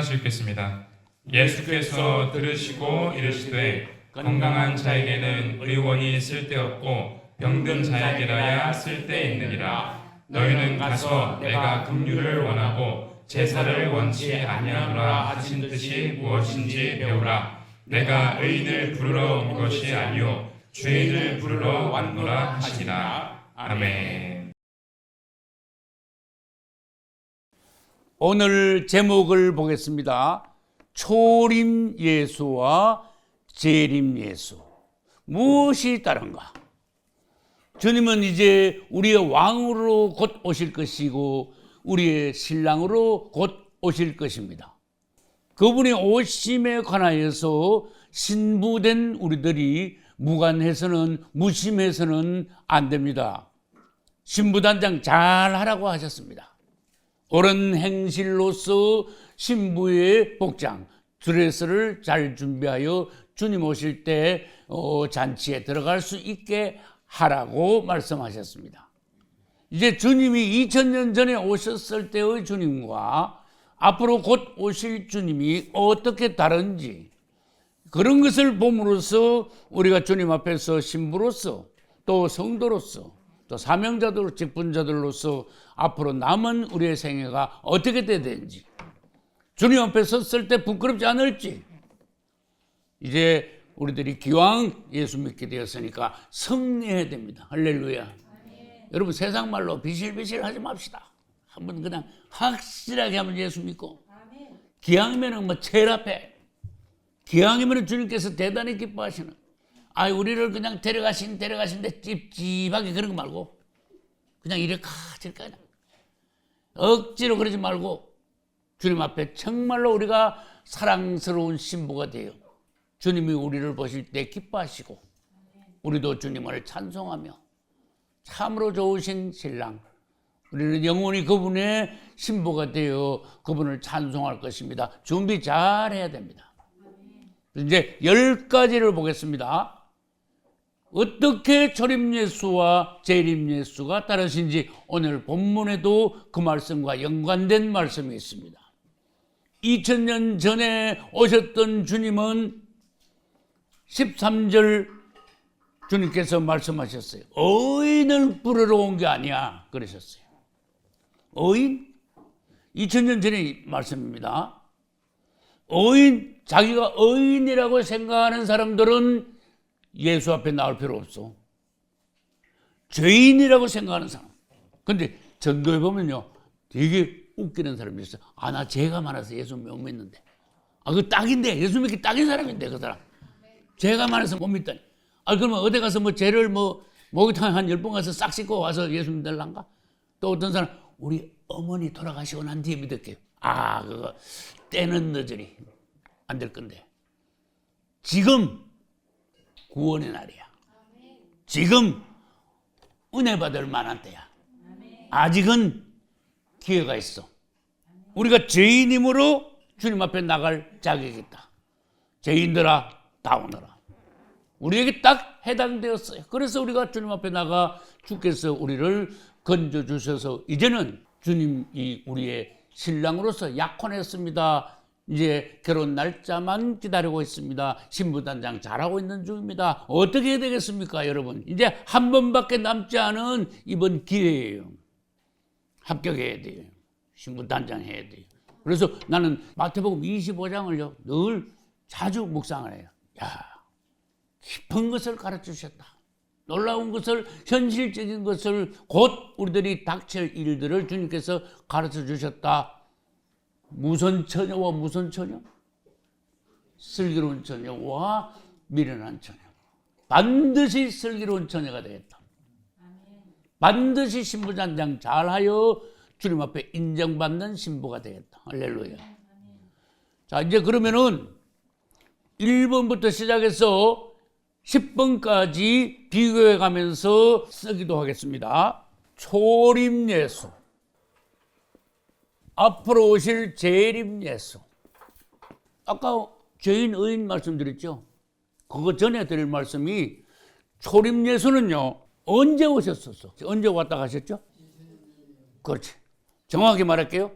하나씩 읽겠습니다. 예수께서 들으시고 이르시되 건강한 자에게는 의원이 쓸데없고 병든 자에게라야 쓸데있느니라. 너희는 가서 내가 긍휼을 원하고 제사를 원치 아니하노라 하신 뜻이 무엇인지 배우라. 내가 의인을 부르러 온 것이 아니요 죄인을 부르러 왔노라 하시니라. 아멘. 오늘 제목을 보겠습니다. 초림 예수와 재림 예수. 무엇이 다른가? 주님은 이제 우리의 왕으로 곧 오실 것이고 우리의 신랑으로 곧 오실 것입니다. 그분의 오심에 관하여서 신부된 우리들이 무관해서는 무심해서는 안 됩니다. 신부단장 잘 하라고 하셨습니다. 옳은 행실로서 신부의 복장, 드레스를 잘 준비하여 주님 오실 때 잔치에 들어갈 수 있게 하라고 말씀하셨습니다. 이제 주님이 2000년 전에 오셨을 때의 주님과 앞으로 곧 오실 주님이 어떻게 다른지 그런 것을 봄으로써 우리가 주님 앞에서 신부로서 또 성도로서 또 사명자들, 직분자들로서 앞으로 남은 우리의 생애가 어떻게 돼야 되는지, 주님 앞에 섰을 때 부끄럽지 않을지, 이제 우리들이 기왕 예수 믿게 되었으니까 승리해야 됩니다. 할렐루야. 아멘. 여러분 세상 말로 비실비실 하지 맙시다. 한번 그냥 확실하게 한번 예수 믿고, 아멘. 기왕이면은 뭐 제일 앞에, 기왕이면은 주님께서 대단히 기뻐하시는, 우리를 그냥 데려가신데 찝찝하게 그런 거 말고 그냥 이래까 저래까 억지로 그러지 말고 주님 앞에 정말로 우리가 사랑스러운 신부가 되어 주님이 우리를 보실 때 기뻐하시고 우리도 주님을 찬송하며 참으로 좋으신 신랑, 우리는 영원히 그분의 신부가 되어 그분을 찬송할 것입니다. 준비 잘 해야 됩니다. 이제 10가지를 보겠습니다. 어떻게 초림 예수와 재림 예수가 다르신지 오늘 본문에도 그 말씀과 연관된 말씀이 있습니다. 2000년 전에 오셨던 주님은 13절 주님께서 말씀하셨어요. 의인을 부르러 온 게 아니야 그러셨어요. 의인? 2000년 전의 말씀입니다. 의인, 자기가 의인이라고 생각하는 사람들은 예수 앞에 나올 필요 없어. 죄인이라고 생각하는 사람. 근데 전도에 보면요, 되게 웃기는 사람이 있어요. 나 죄가 많아서 예수 못 믿는데. 그 딱인데, 예수 믿기 딱인 사람인데, 그 사람. 죄가 많아서 못 믿다니. 그러면 어디 가서 죄를 목욕탕 한 10번 가서 싹 씻고 와서 예수 믿을란가? 또 어떤 사람, 우리 어머니 돌아가시고 난 뒤에 믿을게요. 그거 때는 늦으니 안 될 건데. 지금 구원의 날이야. 지금 은혜 받을 만한 때야. 아직은 기회가 있어. 우리가 죄인이므로 주님 앞에 나갈 자격이 있다. 죄인들아 다 오너라. 우리에게 딱 해당되었어요. 그래서 우리가 주님 앞에 나가 주께서 우리를 건져주셔서 이제는 주님이 우리의 신랑으로서 약혼했습니다. 이제 결혼 날짜만 기다리고 있습니다. 신부단장 잘하고 있는 중입니다. 어떻게 해야 되겠습니까, 여러분? 이제 한 번밖에 남지 않은 이번 기회예요. 합격해야 돼요. 신부단장 해야 돼요. 그래서 나는 마태복음 25장을요 늘 자주 묵상을 해요. 깊은 것을 가르치셨다. 놀라운 것을, 현실적인 것을, 곧 우리들이 닥칠 일들을 주님께서 가르쳐 주셨다. 무선 처녀와 무선 처녀, 슬기로운 처녀와 미련한 처녀. 반드시 슬기로운 처녀가 되겠다. 반드시 신부단장 잘하여 주님 앞에 인정받는 신부가 되겠다. 할렐루야. 자, 이제 그러면은 1번부터 시작해서 10번까지 비교해 가면서 쓰기도 하겠습니다. 초림 예수, 앞으로 오실 재림 예수. 아까 죄인 의인 말씀드렸죠. 그거 전에 드릴 말씀이 초림 예수는요 언제 오셨었어? 언제 왔다 가셨죠? 그렇지. 정확히 말할게요.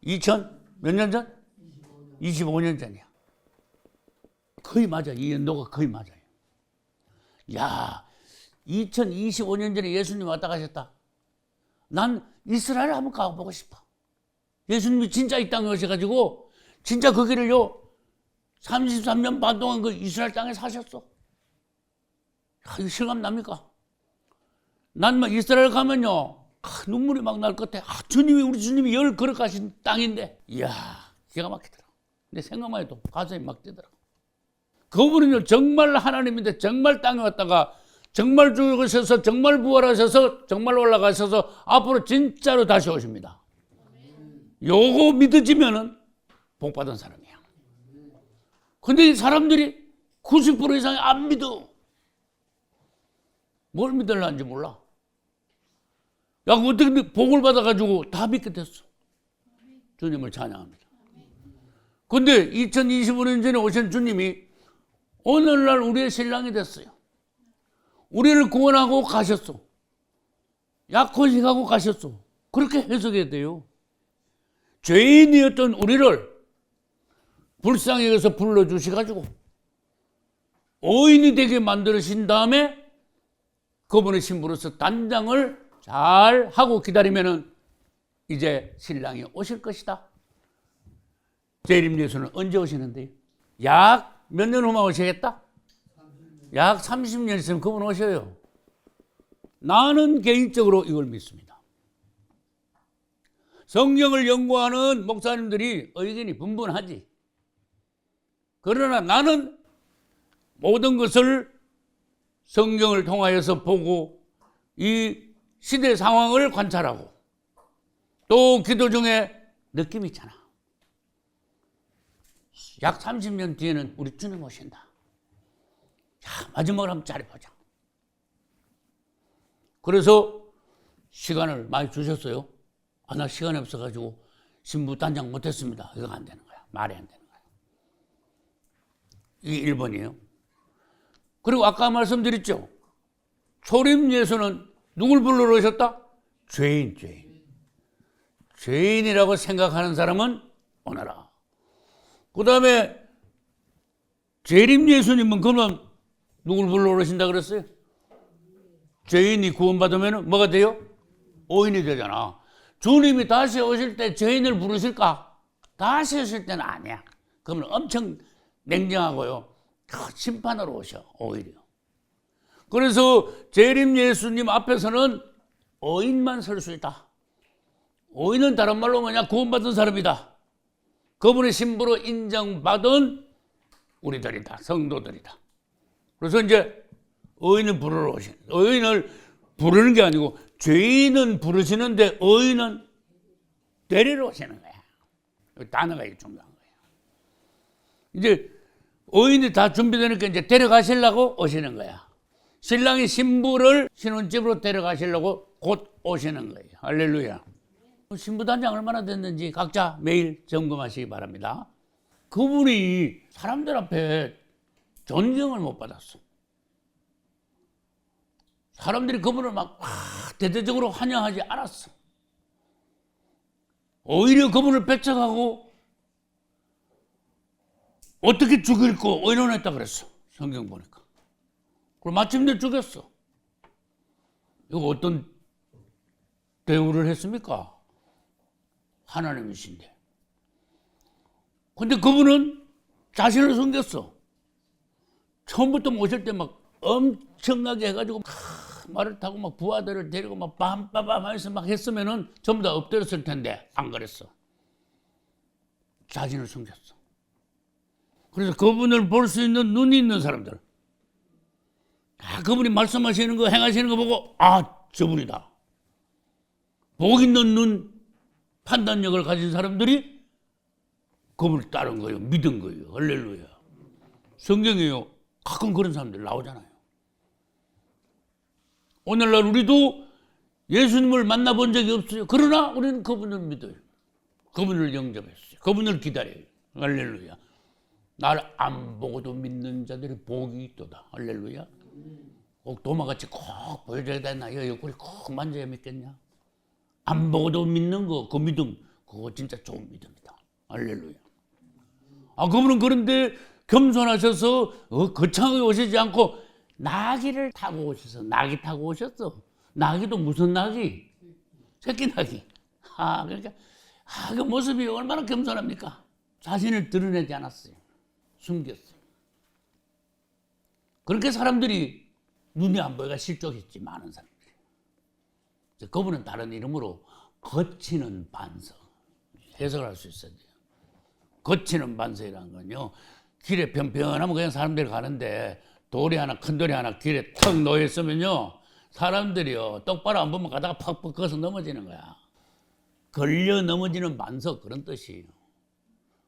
2000 몇 년 전? 25년 전이야. 거의 맞아. 이 연도가 거의 맞아요. 야, 2025년 전에 예수님 왔다 가셨다. 난 이스라엘 한번 가보고 싶어. 예수님이 진짜 이 땅에 오셔가지고 진짜 그 길을요 33년 반 동안 그 이스라엘 땅에 사셨어. 야, 이거 실감 납니까? 난 막 이스라엘 가면요 눈물이 막 날 것 같아. 주님이 우리 주님이 열 걸어가신 땅인데 이야 기가 막히더라. 근데 생각만 해도 가슴이 막 뛰더라. 그분은요 정말 하나님인데 정말 땅에 왔다가 정말 죽으셔서 정말 부활하셔서 정말 올라가셔서 앞으로 진짜로 다시 오십니다. 요거 믿어지면은 복 받은 사람이야. 근데 이 사람들이 90% 이상이 안 믿어. 뭘 믿으려는지 몰라. 야, 어떻게 복을 받아가지고 다 믿게 됐어. 주님을 찬양합니다. 근데 2025년 전에 오신 주님이 오늘날 우리의 신랑이 됐어요. 우리를 구원하고 가셨어. 약혼식하고 가셨어. 그렇게 해석해야 돼요. 죄인이었던 우리를 불쌍히 여기서 불러주셔가지고 의인이 되게 만들으신 다음에 그분의 신부로서 단장을 잘 하고 기다리면은 이제 신랑이 오실 것이다. 재림 예수는 언제 오시는데요? 약 몇 년 후만 오시겠다? 약 30년 있으면 그분 오셔요. 나는 개인적으로 이걸 믿습니다. 성경을 연구하는 목사님들이 의견이 분분하지. 그러나 나는 모든 것을 성경을 통하여서 보고 이 시대 상황을 관찰하고 또 기도 중에 느낌이 있잖아. 약 30년 뒤에는 우리 주님 오신다. 야, 마지막으로 한번 짜리보자. 그래서 시간을 많이 주셨어요. 아, 나 시간이 없어가지고 신부 단장 못했습니다. 이거 안 되는 거야. 말이 안 되는 거야. 이게 1번이에요. 그리고 아까 말씀드렸죠. 초림 예수는 누굴 불러러 오셨다? 죄인. 죄인이라고 생각하는 사람은 오너라. 그 다음에 재림 예수님은 그러면 누굴 불러러 오신다 그랬어요? 죄인이 구원받으면 뭐가 돼요? 의인이 되잖아. 주님이 다시 오실 때 죄인을 부르실까? 다시 오실 때는 아니야. 그러면 엄청 냉정하고요. 심판으로 오셔, 오히려. 그래서 재림 예수님 앞에서는 의인만 설 수 있다. 의인은 다른 말로 뭐냐? 구원받은 사람이다. 그분의 신부로 인정받은 우리들이다. 성도들이다. 그래서 이제 의인을 부르러 오신, 의인을 부르는 게 아니고 죄인은 부르시는데 의인은 데리러 오시는 거야. 단어가 중요한 거예요. 이제 의인이 다 준비되니까 이제 데려가시려고 오시는 거야. 신랑이 신부를 신혼집으로 데려가시려고 곧 오시는 거예요. 할렐루야. 신부 단장 얼마나 됐는지 각자 매일 점검하시기 바랍니다. 그분이 사람들 앞에 존경을 못 받았어. 사람들이 그분을 막 대대적으로 환영하지 않았어. 오히려 그분을 배척하고 어떻게 죽일까 의논했다 그랬어. 성경 보니까. 그리고 마침내 죽였어. 이거 어떤 대우를 했습니까? 하나님이신데. 근데 그분은 자신을 숨겼어. 처음부터 모실 때 막 엄청나게 해가지고 말을 타고 막 부하들을 데리고 막 빰빠밤 막 했으면은 전부 다 엎드렸을 텐데 안 그랬어. 자신을 숨겼어. 그래서 그분을 볼 수 있는 눈이 있는 사람들, 그분이 말씀하시는 거 행하시는 거 보고 저분이다. 복 있는 눈, 판단력을 가진 사람들이 그분을 따른 거예요. 믿은 거예요. 할렐루야. 성경에요. 가끔 그런 사람들 나오잖아요. 오늘날 우리도 예수님을 만나본 적이 없어요. 그러나 우리는 그분을 믿어요. 그분을 영접했어요. 그분을 기다려요. 할렐루야. 나를 안 보고도 믿는 자들이 복이 있도다. 할렐루야. 꼭 도마같이 꼭 보여줘야 되나? 이 옆구리 꼭 만져야 믿겠냐? 안 보고도 믿는 거, 그 믿음, 그거 진짜 좋은 믿음이다. 할렐루야. 그분은 그런데 겸손하셔서 거창하게 오시지 않고 나귀를 타고 오셔서 나귀 타고 오셨어. 나귀도 무슨 나귀? 새끼 나귀. 그러니까 그 모습이 얼마나 겸손합니까? 자신을 드러내지 않았어요. 숨겼어요. 그렇게 사람들이 눈이 안 보여가 실족했지, 많은 사람들이. 그분은 다른 이름으로 거치는 반석. 해석을 할 수 있어야 돼요. 거치는 반석이라는 건요, 길에 편편하면 그냥 사람들이 가는데 돌이 하나, 큰 돌이 하나 길에 턱 놓여있으면요, 사람들이요, 똑바로 안 보면 가다가 팍팍 거서 넘어지는 거야. 걸려 넘어지는 반석, 그런 뜻이에요.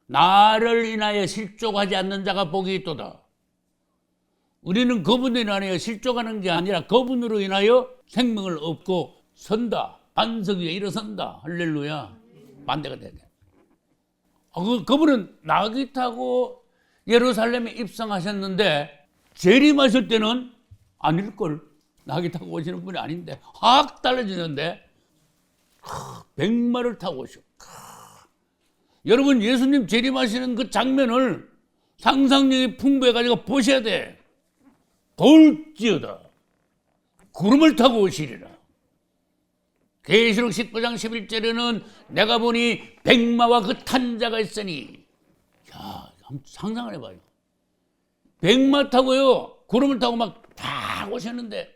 나를 인하여 실족하지 않는 자가 복이 있도다. 우리는 그분으로 인하여 실족하는 게 아니라 그분으로 인하여 생명을 얻고 선다. 반석 위에 일어선다. 할렐루야. 반대가 돼야 돼. 그분은 나귀 타고 예루살렘에 입성하셨는데 재림하실 때는 아닐걸. 나귀 타고 오시는 분이 아닌데 확 달라지는데 백마를 타고 오셔. 여러분, 예수님 재림하시는 그 장면을 상상력이 풍부해가지고 보셔야 돼. 볼지어다 구름을 타고 오시리라. 계시록 19장 11절에는 내가 보니 백마와 그 탄 자가 있으니, 한번 상상을 해봐요. 백마 타고요, 구름을 타고 막 다 오셨는데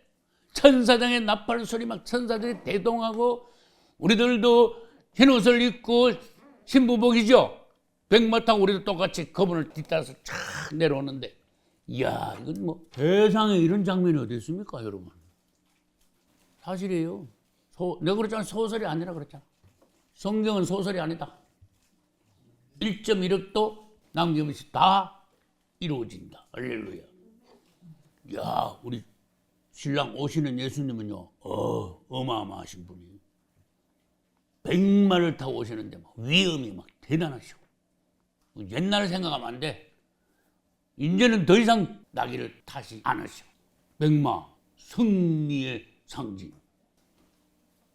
천사장의 나팔 소리, 막 천사들이 대동하고, 우리들도 흰 옷을 입고 신부복이죠. 백마 타고 우리도 똑같이 그분을 뒤따라서 쫙 내려오는데, 이야, 이건 뭐 세상에 이런 장면이 어디 있습니까, 여러분? 사실이에요. 내가 그랬잖아, 소설이 아니라 그랬잖아. 성경은 소설이 아니다. 1.1억도 남김없이 다 이루어진다. 할렐루야. 야, 우리 신랑 오시는 예수님은요, 어마어마하신 분이 백마를 타고 오시는데 막 위엄이 막 대단하시고, 옛날을 생각하면 안 돼. 이제는 더 이상 나귀를 타지 않으셔. 백마, 승리의 상징.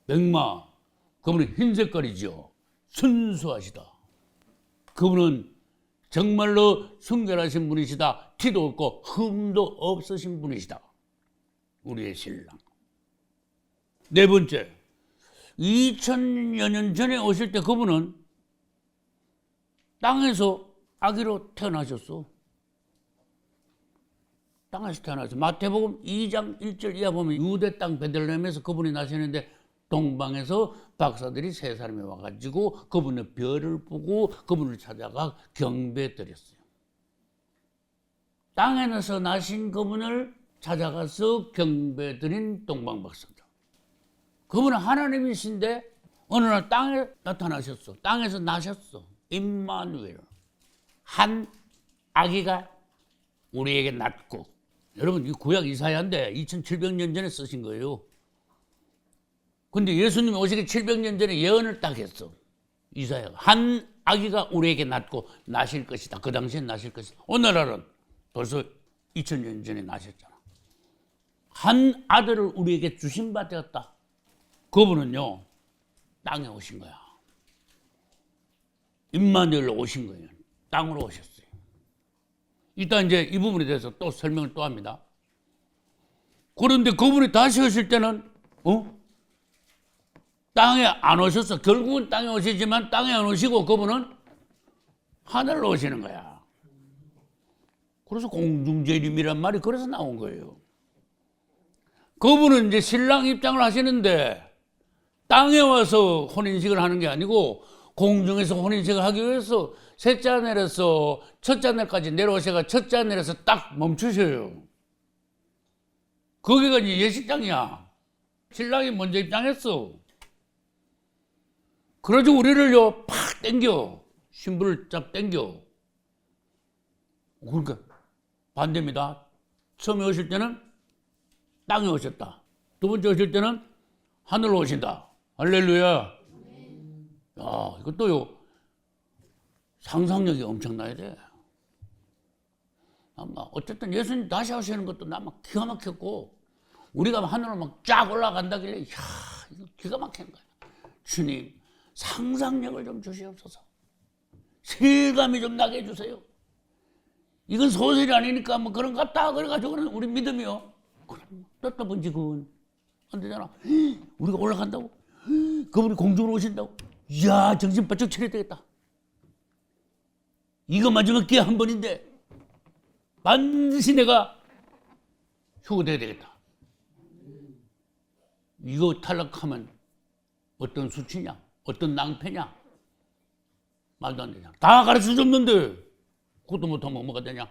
백마, 그분은 흰 색깔이죠. 순수하시다. 그분은 정말로 순결하신 분이시다. 티도 없고 흠도 없으신 분이시다. 우리의 신랑. 네 번째, 2000여 년 전에 오실 때 그분은 땅에서 아기로 태어나셨어. 땅에서 태어나서 마태복음 2장 1절 이하 보면 유대 땅 베들레헴에서 그분이 나시는데 동방에서 박사들이 세 사람이 와가지고 그분의 별을 보고 그분을 찾아가 경배드렸어요. 땅에서 나신 그분을 찾아가서 경배드린 동방 박사들. 그분은 하나님이신데 어느 날 땅에 나타나셨어. 땅에서 나셨어. 임마누엘. 한 아기가 우리에게 낳고. 여러분, 이 구약 이사야인데 2700년 전에 쓰신 거예요. 근데 예수님이 오시기 700년 전에 예언을 딱 했어. 이사야가. 한 아기가 우리에게 낳고 나실 것이다. 그 당시엔 나실 것이다. 오늘날은 벌써 2000년 전에 나셨잖아. 한 아들을 우리에게 주신 바 되었다. 그분은요, 땅에 오신 거야. 임마누엘로 오신 거예요. 땅으로 오셨어요. 이따 이제 이 부분에 대해서 또 설명을 또 합니다. 그런데 그분이 다시 오실 때는, 땅에 안 오셨어. 결국은 땅에 오시지만 땅에 안 오시고 그분은 하늘로 오시는 거야. 그래서 공중재림이란 말이 그래서 나온 거예요. 그분은 이제 신랑 입장을 하시는데 땅에 와서 혼인식을 하는 게 아니고 공중에서 혼인식을 하기 위해서 셋째 하늘에서 첫째 하늘까지 내려오셔가 첫째 하늘에서 딱 멈추셔요. 거기가 이제 예식장이야. 신랑이 먼저 입장했어. 그래가지고 우리를요 팍 땡겨. 신부를 쫙 땡겨. 그러니까 반대입니다. 처음에 오실 때는 땅에 오셨다. 두 번째 오실 때는 하늘로 오신다. 할렐루야. 야, 이것도요 상상력이 엄청나야 돼. 아마 어쨌든 예수님 다시 오시는 것도 나 막 기가 막혔고, 우리가 하늘로 막 쫙 올라간다길래, 이야, 이거 기가 막힌 거야. 주님, 상상력을 좀 주시옵소서. 실감이 좀 나게 해주세요. 이건 소설이 아니니까 뭐 그런 것 같다 그래가지고는 우리 믿음이요. 그럼 떴다본 지금 안 되잖아. 우리가 올라간다고? 그분이 공중으로 오신다고? 이야, 정신 바짝 차려야 되겠다. 이거 마지막 기회 한 번인데 반드시 내가 휴거돼야 되겠다. 이거 탈락하면 어떤 수치냐, 어떤 낭패냐, 말도 안 되냐. 다 가르쳐 줬는데 그것도 못하면 뭐가 되냐.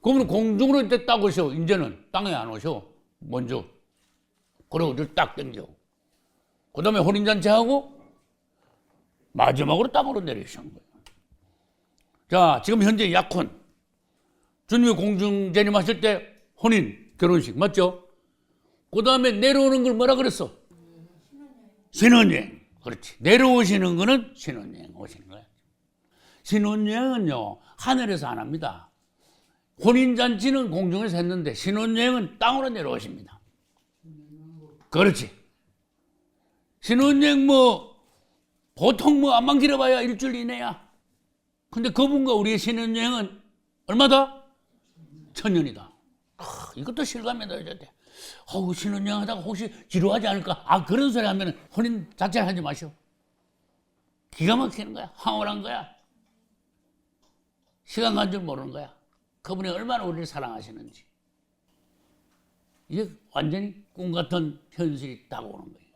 그러면 공중으로 이제 딱 오셔. 이제는 땅에 안 오셔. 먼저 그러고 딱 땡겨. 그 다음에 혼인잔치하고 마지막으로 땅으로 내리시는 거예요. 자, 지금 현재 약혼. 주님이 공중 재림하실 때 혼인, 결혼식 맞죠? 그 다음에 내려오는 걸 뭐라 그랬어? 신혼여행. 그렇지. 내려오시는 거는 신혼여행 오시는 거야. 신혼여행은요, 하늘에서 안 합니다. 혼인잔치는 공중에서 했는데 신혼여행은 땅으로 내려오십니다. 그렇지. 신혼여행 보통 안만 길어봐야 일주일 이내야. 근데 그분과 우리의 신혼여행은 얼마다? 1000년이다. 이것도 실감이 나야 돼. 신혼여행 하다가 혹시 지루하지 않을까? 그런 소리 하면 혼인 자체를 하지 마시오. 기가 막히는 거야. 황홀한 거야. 시간 간 줄 모르는 거야. 그분이 얼마나 우리를 사랑하시는지. 이게 완전히 꿈 같은 현실이 다가오는 거예요.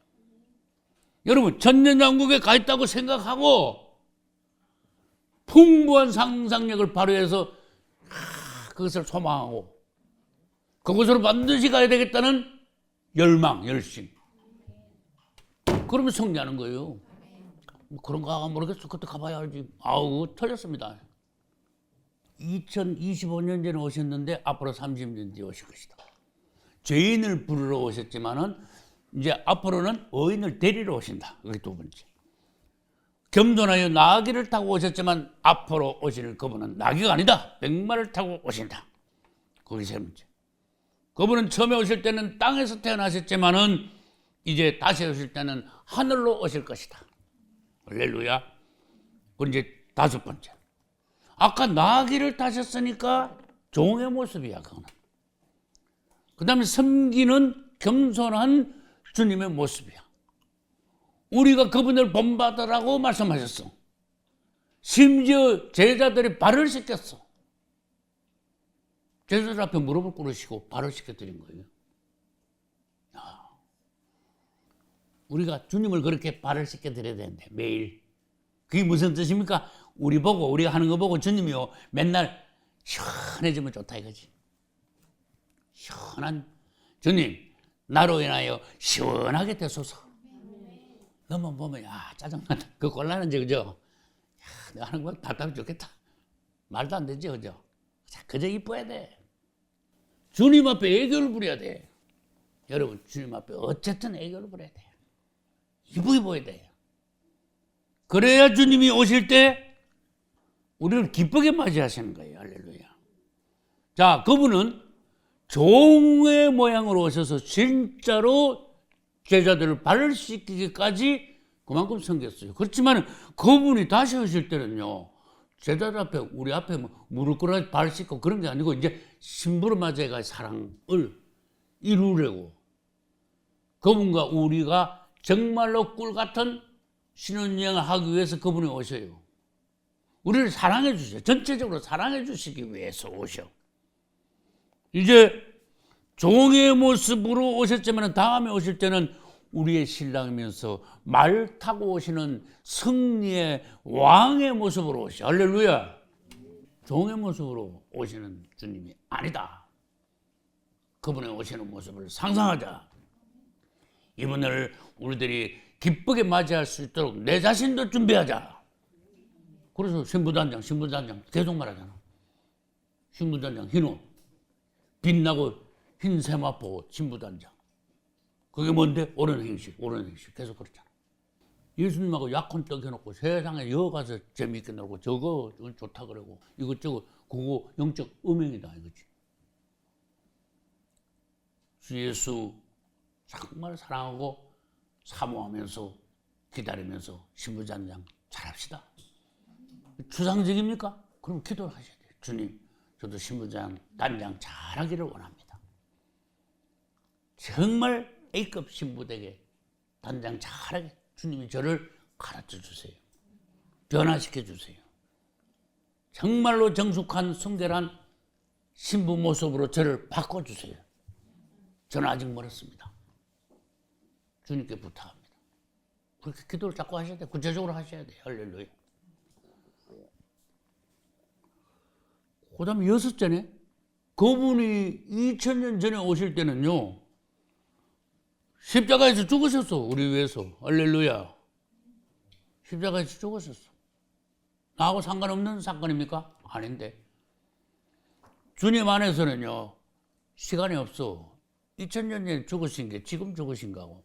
여러분, 천년왕국에 가 있다고 생각하고 풍부한 상상력을 발휘해서 그것을 소망하고 그곳으로 반드시 가야 되겠다는 열망, 열심. 그러면 승리하는 거예요. 그런가 모르겠어. 그때 가봐야 알지. 틀렸습니다. 2025년 전에 오셨는데 앞으로 30년 뒤에 오실 것이다. 죄인을 부르러 오셨지만은 이제 앞으로는 의인을 데리러 오신다. 그게 두 번째. 겸손하여 나귀를 타고 오셨지만 앞으로 오실 그분은 나귀가 아니다. 백마를 타고 오신다. 그게 세 번째. 그분은 처음에 오실 때는 땅에서 태어나셨지만은 이제 다시 오실 때는 하늘로 오실 것이다. 할렐루야. 그리고 이제 다섯 번째. 아까 나귀를 타셨으니까 종의 모습이야, 그거는. 그 다음에 섬기는 겸손한 주님의 모습이야. 우리가 그분을 본받으라고 말씀하셨어. 심지어 제자들이 발을 씻겼어. 제자들 앞에 무릎을 꿇으시고 발을 씻겨드린 거예요. 우리가 주님을 그렇게 발을 씻겨드려야 되는데 매일. 그게 무슨 뜻입니까? 우리가 하는 거 보고 주님이요 맨날 시원해지면 좋다 이거지. 시원한 주님, 나로 인하여 시원하게 되소서. 너만 보면 짜증난다. 그 곤란한지 그죠? 내가 하는 거 답답해 죽겠다. 말도 안 되지 그죠? 그저 이뻐야 돼. 주님 앞에 애교를 부려야 돼. 여러분, 주님 앞에 어쨌든 애교를 부려야 돼. 이쁘게 보여야 돼. 그래야 주님이 오실 때 우리를 기쁘게 맞이하시는 거예요. 할렐루야. 자, 그분은 종의 모양으로 오셔서 진짜로 제자들을 발을 씻기기까지 그만큼 섬겼어요. 그렇지만 그분이 다시 오실 때는요, 제자들 앞에, 우리 앞에 무릎 꿇어 발 씻고 그런 게 아니고 이제 신부를 맞이해가 사랑을 이루려고 그분과 우리가 정말로 꿀 같은 신혼여행을 하기 위해서 그분이 오셔요. 우리를 사랑해 주세요. 전체적으로 사랑해 주시기 위해서 오셔. 이제 종의 모습으로 오셨지만 다음에 오실 때는 우리의 신랑이면서 말 타고 오시는 승리의 왕의 모습으로 오셔. 할렐루야. 종의 모습으로 오시는 주님이 아니다. 그분의 오시는 모습을 상상하자. 이분을 우리들이 기쁘게 맞이할 수 있도록 내 자신도 준비하자. 그래서 신부단장 계속 말하잖아. 신부단장 흰 옷, 빛나고 흰 세마포 신부단장. 그게 뭔데? 옳은 행식 계속 그렇잖아. 예수님하고 약혼 떡 해놓고 세상에 여기 가서 재미있게 놀고 저거 좋다 그러고 이것저것 그거 영적 음행이다 이거지. 주 예수 정말 사랑하고 사모하면서 기다리면서 신부단장 잘합시다. 추상적입니까? 그럼 기도를 하셔야 돼요. 주님, 저도 신부장, 단장 잘하기를 원합니다. 정말 A급 신부되게 단장 잘하게 주님이 저를 가르쳐 주세요. 변화시켜 주세요. 정말로 정숙한 순결한 신부 모습으로 저를 바꿔주세요. 저는 아직 멀었습니다. 주님께 부탁합니다. 그렇게 기도를 자꾸 하셔야 돼요. 구체적으로 하셔야 돼요. 할렐루야. 그 다음에 여섯째네. 그분이 2000년 전에 오실 때는요, 십자가에서 죽으셨어. 우리 위해서. 할렐루야. 십자가에서 죽으셨어. 나하고 상관없는 사건입니까? 아닌데. 주님 안에서는요, 시간이 없어. 2000년 전에 죽으신 게 지금 죽으신 거고,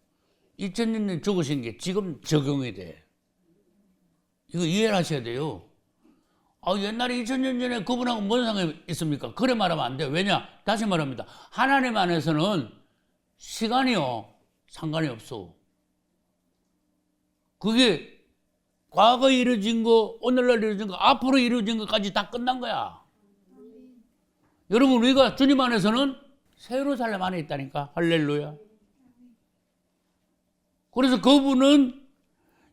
2000년 전에 죽으신 게 지금 적용이 돼. 이거 이해를 하셔야 돼요. 옛날에 2000년 전에 그분하고 뭔 상관이 있습니까? 그래 말하면 안 돼. 왜냐? 다시 말합니다. 하나님 안에서는 시간이요, 상관이 없어. 그게 과거에 이루어진 거, 오늘날 이루어진 거, 앞으로 이루어진 것까지 다 끝난 거야. 여러분, 우리가 주님 안에서는 새로 살림 안에 있다니까. 할렐루야. 그래서 그분은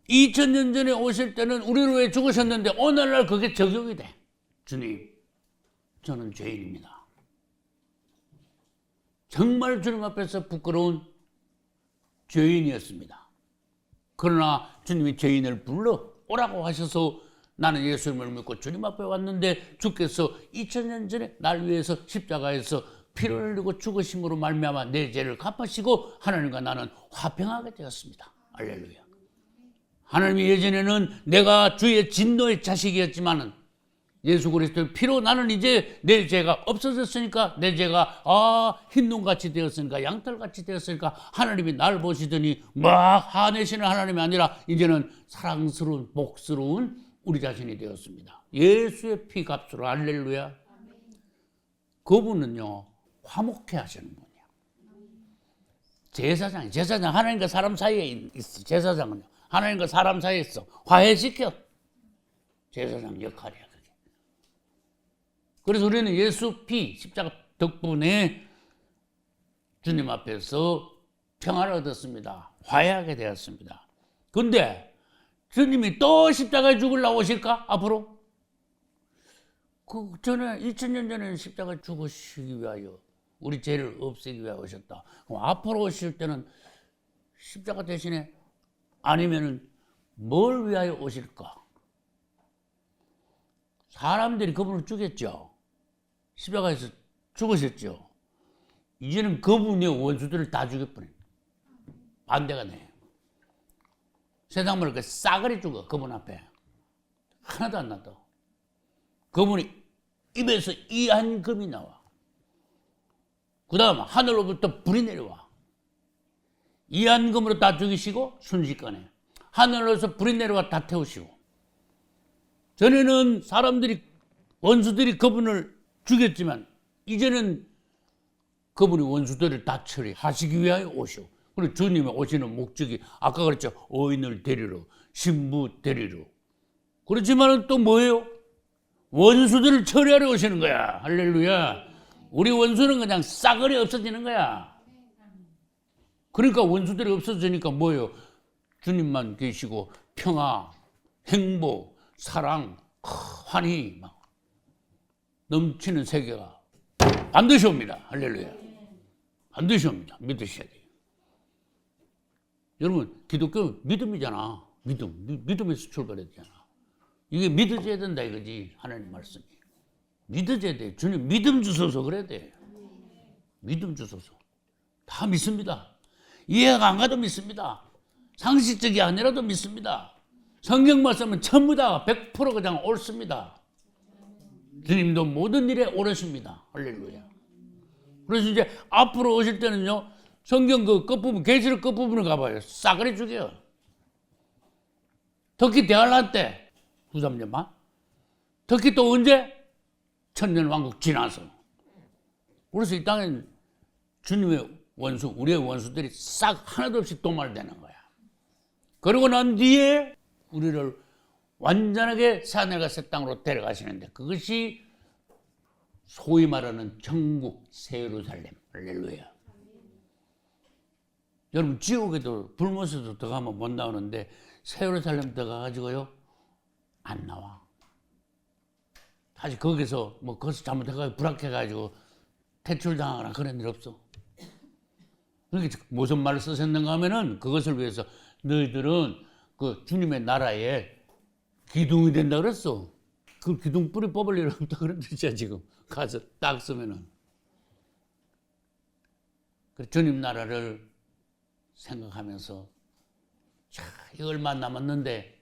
2000년 전에 오실 때는 우리를 위해 죽으셨는데 오늘날 그게 적용이 돼. 주님, 저는 죄인입니다. 정말 주님 앞에서 부끄러운 죄인이었습니다. 그러나 주님이 죄인을 불러 오라고 하셔서 나는 예수님을 믿고 주님 앞에 왔는데 주께서 2000년 전에 날 위해서 십자가에서 피를 흘리고 죽으심으로 말미암아 내 죄를 갚으시고 하나님과 나는 화평하게 되었습니다. 할렐루야. 하나님이 예전에는 내가 주의 진노의 자식이었지만 예수 그리스도의 피로 나는 이제 내 죄가 없어졌으니까 내 죄가 흰눈같이 되었으니까 양털같이 되었으니까 하나님이 날 보시더니 막 화내시는 하나님이 아니라 이제는 사랑스러운 복스러운 우리 자신이 되었습니다. 예수의 피 값으로. 할렐루야. 그분은요 화목해 하시는 분이야. 제사장 하나님과 사람 사이에 있어. 제사장은요 하나님과 사람 사이에 있어. 화해시켜. 제사장 역할이야 그게. 그래서 우리는 예수 피 십자가 덕분에 주님 앞에서 평화를 얻었습니다. 화해하게 되었습니다. 그런데 주님이 또 십자가에 죽으려고 오실까? 앞으로? 그 전에 2000년 전에 십자가에 죽으시기 위하여 우리 죄를 없애기 위하여 오셨다. 그럼 앞으로 오실 때는 십자가 대신에 아니면은 뭘 위하여 오실까? 사람들이 그분을 죽였죠. 십자가에서 죽으셨죠. 이제는 그분의 원수들을 다 죽여버려요. 반대가 돼요. 세상 말로 그 싸그리 죽어. 그분 앞에 하나도 안 놔둬. 그분이 입에서 이한금이 나와. 그 다음 하늘로부터 불이 내려와. 이한금으로 다 죽이시고 순식간에 하늘로서 불이 내려와 다 태우시고. 전에는 사람들이 원수들이 그분을 죽였지만 이제는 그분이 원수들을 다 처리하시기 위하여 오시오. 그리고 주님이 오시는 목적이 아까 그랬죠. 어인을 데리러, 신부 데리러. 그렇지만 또 뭐예요? 원수들을 처리하러 오시는 거야. 할렐루야. 우리 원수는 그냥 싸그리 없어지는 거야. 그러니까 원수들이 없어지니까 뭐예요? 주님만 계시고 평화, 행복, 사랑, 환희 막 넘치는 세계가 반드시 옵니다. 할렐루야. 반드시 옵니다. 믿으셔야 돼요. 여러분, 기독교 믿음이잖아. 믿음에서 출발해야 되잖아. 이게 믿어져야 된다 이거지. 하나님 말씀이. 믿어져야 돼. 주님 믿음 주소서 그래야 돼. 믿음 주소서. 다 믿습니다. 이해가 안 가도 믿습니다. 상식적이 아니라도 믿습니다. 성경 말씀은 전부 다 100% 그냥 옳습니다. 주님도 모든 일에 옳으십니다. 할렐루야. 그래서 이제 앞으로 오실 때는요. 성경 그 끝부분, 계시록 끝부분을 가봐요. 싸그리 죽여. 특히 대환란 때 2, 3년만. 특히 또 언제? 천년왕국 지나서. 그래서 이 땅엔 주님의 원수, 우리의 원수들이 싹 하나도 없이 도말되는 거야. 그러고 난 뒤에 우리를 완전하게 새하늘과 새 땅으로 데려가시는데 그것이 소위 말하는 천국 새 예루살렘. 할렐루야. 여러분 지옥에도 불못에도 들어가면 못 나오는데 새 예루살렘 들어가가지고요 안 나와. 다시 거기서 뭐 거기서 잘못해가지고 불합해가지고 퇴출당하거나 그런 일 없어. 그러니까 무슨 말을 쓰셨는가 하면은 그것을 위해서 너희들은 그 주님의 나라에 기둥이 된다 그랬어. 그 기둥 뿌리 뽑을 일 없다 그런 뜻이야 지금. 가서 딱 쓰면은. 그 주님 나라를 생각하면서 자, 이 얼마 남았는데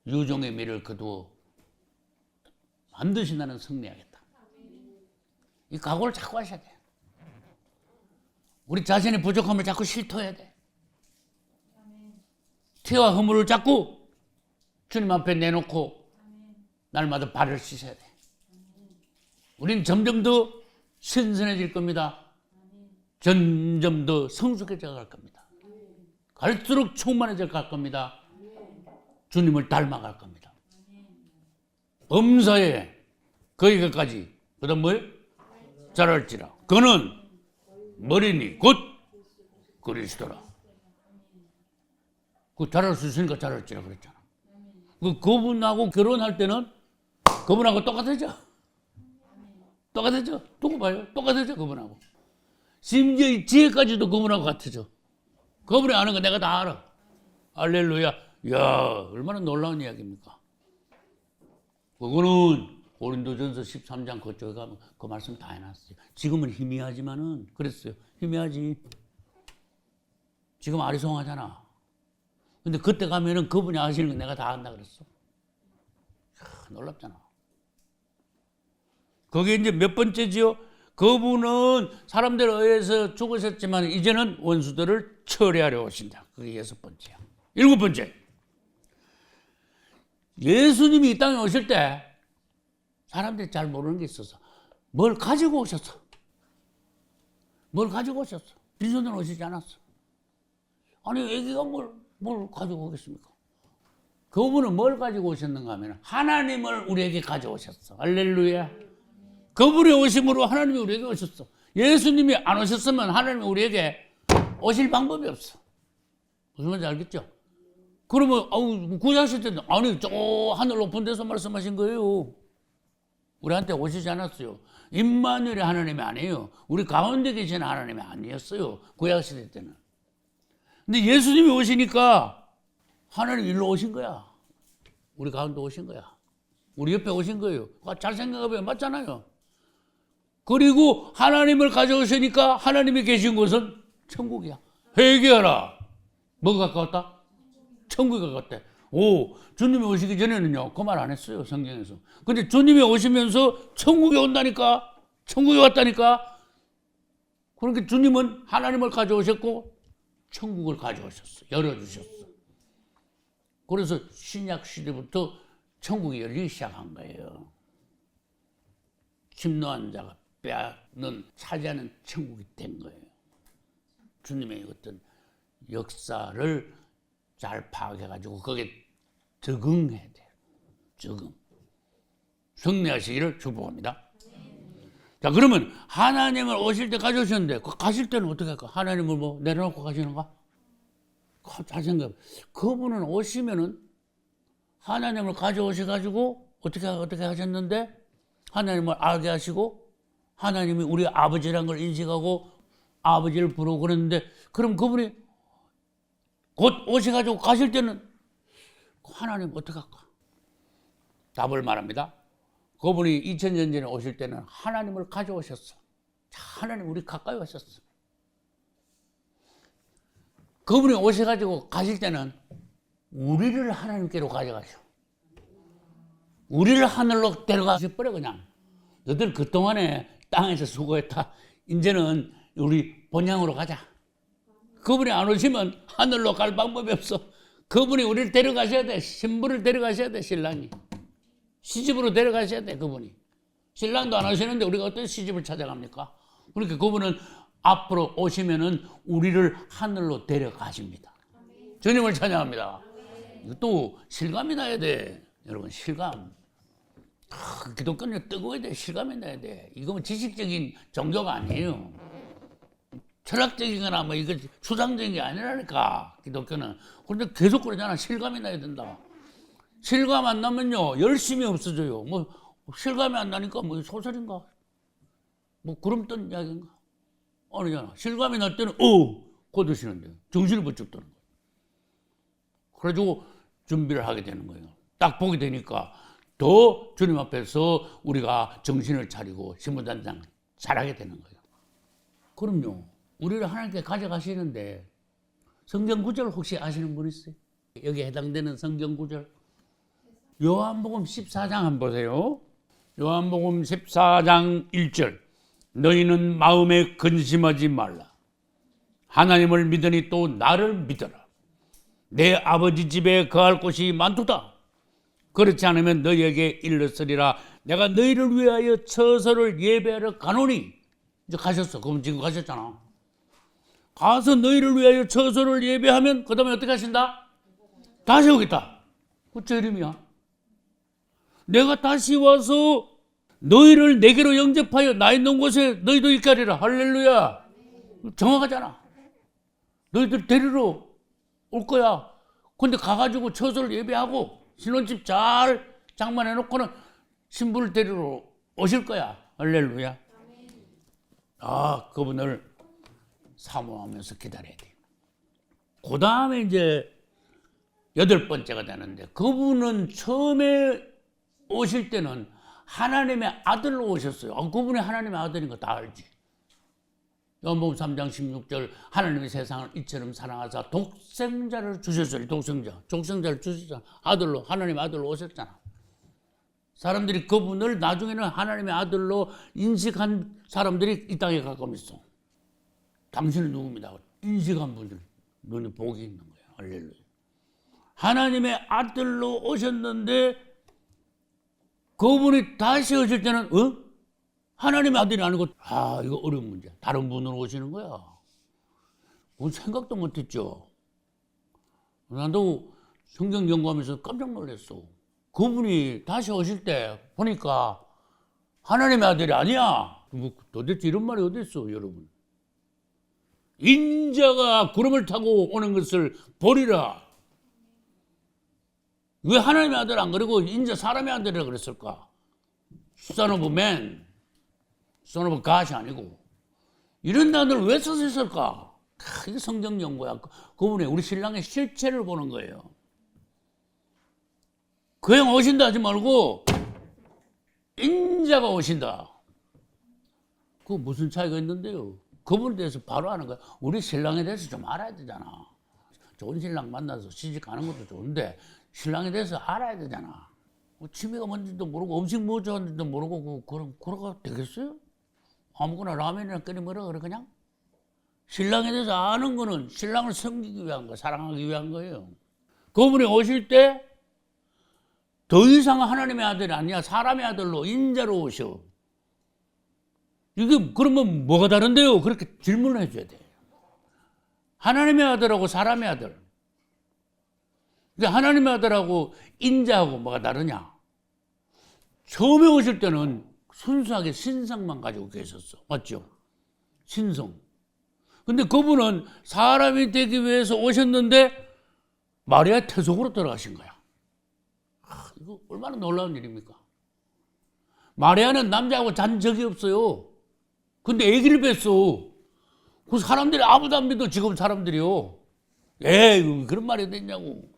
유종의 미를 거두어 반드시 나는 승리하겠다. 이 각오를 자꾸 하셔야 돼. 우리 자신의 부족함을 자꾸 실토해야 돼. 티와 허물을 자꾸 주님 앞에 내놓고 날마다 발을 씻어야 돼. 우린 점점 더 신선해질 겁니다. 점점 더 성숙해져 갈 겁니다. 갈수록 충만해져 갈 겁니다. 주님을 닮아갈 겁니다. 범사에 거기까지 그다음 뭐예요? 자랄지라. 그는 머리니 곧 그리스도라. 그 자랄 수 있으니까 자랄지라 그랬잖아. 그분하고 결혼할 때는 그분하고 똑같아져. 똑같아져. 두고 봐요. 똑같아져 그분하고. 심지어 이 지혜까지도 그분하고 같아져. 그분이 아는 거 내가 다 알아. 할렐루야. 이야 얼마나 놀라운 이야기입니까. 그거는 고린도전서 13장 그쪽에 가면 그 말씀 다 해놨어요. 지금은 희미하지만은 그랬어요. 희미하지. 지금 아리송하잖아. 근데 그때 가면은 그분이 아시는 거 내가 다 안다 그랬어. 놀랍잖아. 거기에 이제 몇 번째지요? 그분은 사람들에 의해서 죽으셨지만 이제는 원수들을 처리하려 오신다. 그게 6번째야. 7번째. 예수님이 이 땅에 오실 때 사람들이 잘 모르는 게 있어서 뭘 가지고 오셨어. 뭘 가지고 오셨어. 빈손으로 오시지 않았어. 아니 애기가 뭘 가지고 오겠습니까? 그분은 뭘 가지고 오셨는가 하면 하나님을 우리에게 가져오셨어. 할렐루야. 그분의 오심으로 하나님이 우리에게 오셨어. 예수님이 안 오셨으면 하나님이 우리에게 오실 방법이 없어. 무슨 말인지 알겠죠? 그러면 구약시대 때는 아니 저 하늘 높은 데서 말씀하신 거예요. 우리한테 오시지 않았어요. 임마누엘이 하나님이 아니에요. 우리 가운데 계신 하나님이 아니었어요. 구약시대 때는. 근데 예수님이 오시니까 하나님 일로 오신 거야. 우리 가운데 오신 거야. 우리 옆에 오신 거예요. 잘 생각해보면 맞잖아요. 그리고 하나님을 가져오시니까 하나님이 계신 곳은 천국이야. 회개하라. 뭐가 가까웠다? 천국이 가까웠대. 오, 주님이 오시기 전에는요, 그 말 안 했어요, 성경에서. 근데 주님이 오시면서 천국에 온다니까, 천국에 왔다니까. 그러니까 주님은 하나님을 가져오셨고, 천국을 가져오셨어. 열어주셨어. 그래서 신약 시대부터 천국이 열리기 시작한 거예요. 침노한 자가 빼앗는 차지하는 천국이 된 거예요. 주님의 어떤 역사를 잘 파악해가지고 거기에 적응해야 돼요. 적응. 승리하시기를 축복합니다. 자, 그러면 하나님을 오실 때 가져오셨는데 가실 때는 어떻게 할까? 하나님을 뭐 내려놓고 가시는가? 잘 생각해. 그분은 오시면은 하나님을 가져오셔가지고 어떻게 하셨는데 하나님을 알게 하시고 하나님이 우리 아버지라는 걸 인식하고 아버지를 부르고 그랬는데 그럼 그분이 곧 오셔가지고 가실 때는 하나님 어떻게 할까? 답을 말합니다. 그분이 2000년 전에 오실 때는 하나님을 가져오셨어. 하나님 우리 가까이 오셨어. 그분이 오셔가지고 가실 때는 우리를 하나님께로 가져가셔. 우리를 하늘로 데려가셔버려 그냥. 너들 그동안에 땅에서 수고했다. 이제는 우리 본향으로 가자. 그분이 안 오시면 하늘로 갈 방법이 없어. 그분이 우리를 데려가셔야 돼. 신부를 데려가셔야 돼. 신랑이. 시집으로 데려가셔야 돼. 그분이. 신랑도 안 오시는데 우리가 어떤 시집을 찾아갑니까? 그러니까 그분은 앞으로 오시면은 우리를 하늘로 데려가십니다. 주님을 찬양합니다. 이것도 실감이 나야 돼. 여러분, 실감. 기독교는 뜨거워야 돼. 실감이 나야 돼. 이건 지식적인 종교가 아니에요. 철학적이거나 뭐 이거 추상적인 게 아니라니까, 기독교는. 그런데 계속 그러잖아. 실감이 나야 된다. 실감 안 나면요, 열심이 없어져요. 뭐 실감이 안 나니까 뭐 소설인가? 뭐 구름 뜬 이야기인가? 아니잖아. 실감이 날 때는 거두시는데 정신을 번쩍 드는 거예요. 그래가지고 준비를 하게 되는 거예요. 딱 보게 되니까 더 주님 앞에서 우리가 정신을 차리고 신부단장 잘하게 되는 거예요. 그럼요. 우리를 하나님께 가져가시는데 성경 구절 혹시 아시는 분 있어요? 여기에 해당되는 성경 구절. 요한복음 14장 한번 보세요. 요한복음 14장 1절. 너희는 마음에 근심하지 말라. 하나님을 믿으니 또 나를 믿어라. 내 아버지 집에 거할 곳이 많도다. 그렇지 않으면 너희에게 일렀으리라. 내가 너희를 위하여 처소를 예배하러 가노니. 이제 가셨어. 그럼 지금 가셨잖아. 가서 너희를 위하여 처소를 예배하면 그 다음에 어떻게 하신다? 다시 오겠다. 그저 이름이야. 내가 다시 와서 너희를 내게로 영접하여 나 있는 곳에 너희도 있게 하리라. 할렐루야. 정확하잖아. 너희들 데리러 올 거야. 근데 가가지고 처소를 예배하고 신혼집 잘 장만해놓고는 신부를 데리러 오실 거야. 할렐루야. 그분을 사모하면서 기다려야 돼. 그 다음에 이제 8번째가 되는데, 그분은 처음에 오실 때는 하나님의 아들로 오셨어요. 그분이 하나님의 아들인 거 다 알지. 요한복음 3장 16절. 하나님이 세상을 이처럼 사랑하사 독생자를 주셨어요. 독생자를 주셨잖아. 아들로, 하나님의 아들로 오셨잖아. 사람들이 그분을 나중에는 하나님의 아들로 인식한 사람들이 이 땅에 가끔 있어. 당신은 누굽니다. 인식한 분들 눈에 복이 있는 거예요. 할렐루야. 하나님의 아들로 오셨는데 그분이 다시 오실 때는 하나님의 아들이 아니고 이거 어려운 문제. 다른 분으로 오시는 거야. 그건 생각도 못했죠. 나도 성경 연구하면서 깜짝 놀랐어. 그분이 다시 오실 때 보니까 하나님의 아들이 아니야. 뭐 도대체 이런 말이 어디 있어, 여러분? 인자가 구름을 타고 오는 것을 보리라. 왜 하나님의 아들 안 그러고 인자 사람의 아들이라 그랬을까? Son of man, Son of God이 아니고 이런 단어를 왜 썼을까? 이게 성경 연구야. 그분의 우리 신랑의 실체를 보는 거예요. 그냥 오신다 하지 말고 인자가 오신다. 그 무슨 차이가 있는데요? 그분에 대해서 바로 아는 거야. 우리 신랑에 대해서 좀 알아야 되잖아. 좋은 신랑 만나서 시집 가는 것도 좋은데 신랑에 대해서 알아야 되잖아. 취미가 뭔지도 모르고 음식 뭐 좋아하는지도 모르고 그러가 되겠어요? 아무거나 라면이나 끓여 먹으라 그래 그냥? 신랑에 대해서 아는 거는 신랑을 섬기기 위한 거, 사랑하기 위한 거예요. 그분이 오실 때 더 이상 하나님의 아들이 아니야. 사람의 아들로 인자로 오셔. 이게 그러면 뭐가 다른데요? 그렇게 질문을 해줘야 돼. 하나님의 아들하고 사람의 아들. 근데 하나님의 아들하고 인자하고 뭐가 다르냐? 처음에 오실 때는 순수하게 신성만 가지고 계셨어. 맞죠? 신성. 근데 그분은 사람이 되기 위해서 오셨는데 마리아의 태속으로 들어가신 거야. 이거 얼마나 놀라운 일입니까? 마리아는 남자하고 잔 적이 없어요. 근데 아기를 뵀어. 그 사람들이 아무도 안 믿어, 지금 사람들이요. 그런 말이 됐냐고.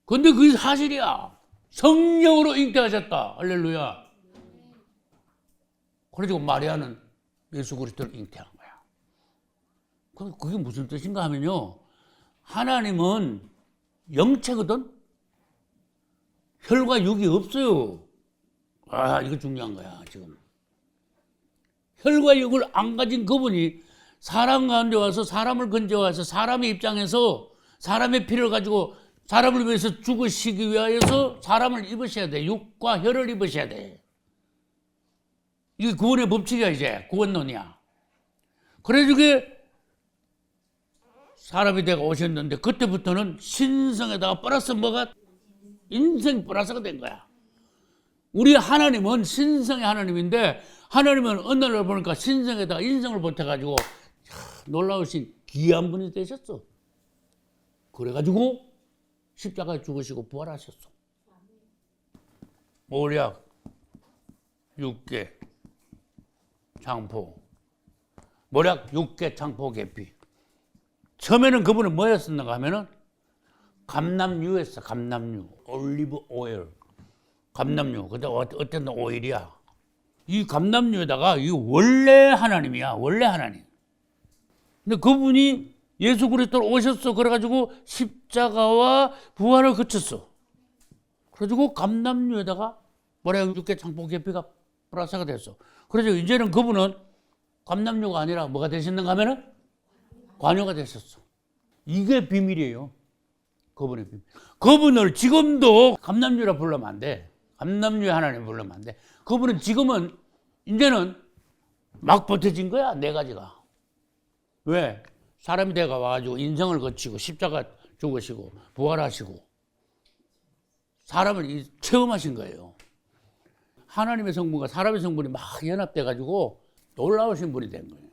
근데 그게 사실이야. 성령으로 잉태하셨다. 할렐루야. 그래가지고 마리아는 예수 그리스도를 잉태한 거야. 그게 무슨 뜻인가 하면요. 하나님은 영체거든? 혈과 육이 없어요. 이거 중요한 거야, 지금. 혈과 육을 안 가진 그분이 사람 가운데 와서 사람을 건져와서 사람의 입장에서 사람의 피를 가지고 사람을 위해서 죽으시기 위하여서 사람을 입으셔야 돼. 육과 혈을 입으셔야 돼. 이게 구원의 법칙이야, 이제. 구원론이야. 그래서 이게 사람이 되어 오셨는데 그때부터는 신성에다가 플러스 뭐가 인생 플러스가 된 거야. 우리 하나님은 신성의 하나님인데 하나님은 어느 날 보니까 신성에다가 인성을 보태가지고 놀라우신 귀한 분이 되셨어. 그래가지고 십자가에 죽으시고 부활하셨어. 모략, 육계, 창포. 모략, 육계, 창포, 계피. 처음에는 그분은 뭐였었는가 하면은 감남유였어. 감남유, 올리브 오일, 감남유. 근데 어떤 오일이야? 이 감남유에다가 이 원래 하나님이야. 원래 하나님. 근데 그분이 예수 그리스도로 오셨어. 그래가지고 십자가와 부활을 거쳤어. 그래가지고 감남유에다가 모략, 육계, 창포, 계피가 플러스가 됐어. 그래서 이제는 그분은 감남유가 아니라 뭐가 되셨는가 하면은 관유가 되셨어. 이게 비밀이에요. 그분의 비밀. 그분을 지금도 감남유라 부르면 안 돼. 감남유의 하나님 부르면 안 돼. 그분은 지금은 이제는 막 버텨진 거야. 네 가지가. 왜? 사람이 돼가 와가지고 인생을 거치고 십자가 죽으시고 부활하시고 사람을 체험하신 거예요. 하나님의 성분과 사람의 성분이 막 연합돼가지고 놀라우신 분이 된 거예요.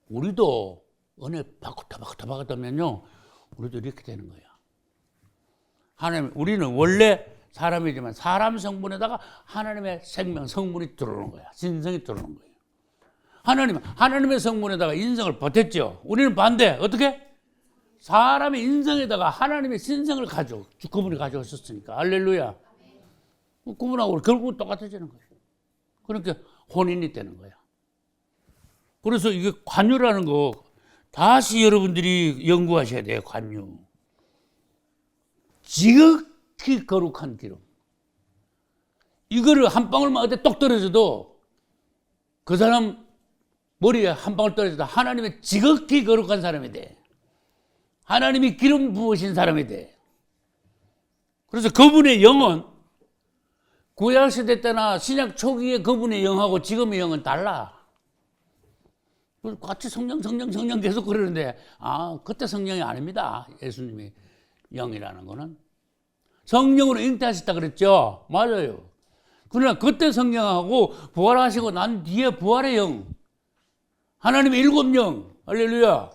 우리도 은혜 받았다면요, 우리도 이렇게 되는 거야. 하나님, 우리는 원래 사람이지만 사람 성분에다가 하나님의 생명, 성분이 들어오는 거야. 신성이 들어오는 거예요. 하나님은 하나님의 성분에다가 인성을 보탰죠. 우리는 반대. 어떻게? 사람의 인성에다가 하나님의 신성을 그분이 가져오셨으니까. 할렐루야. 그분하고 결국은 똑같아지는 거예요. 그러니까 혼인이 되는 거야. 그래서 이게 관유라는 거 다시 여러분들이 연구하셔야 돼요. 관유. 지극히 거룩한 기름. 이거를 한 방울만 어디 똑 떨어져도 그 사람 머리에 한 방울 떨어져도 하나님의 지극히 거룩한 사람이 돼. 하나님이 기름 부으신 사람이 돼. 그래서 그분의 영은 구약시대 때나 신약 초기에 그분의 영하고 지금의 영은 달라. 같이 성령 계속 그러는데 그때 성령이 아닙니다. 예수님이 영이라는 거는. 성령으로 잉태하셨다 그랬죠. 맞아요. 그러나 그때 성령하고 부활하시고 난 뒤에 부활의 영. 하나님의 일곱 영. 할렐루야.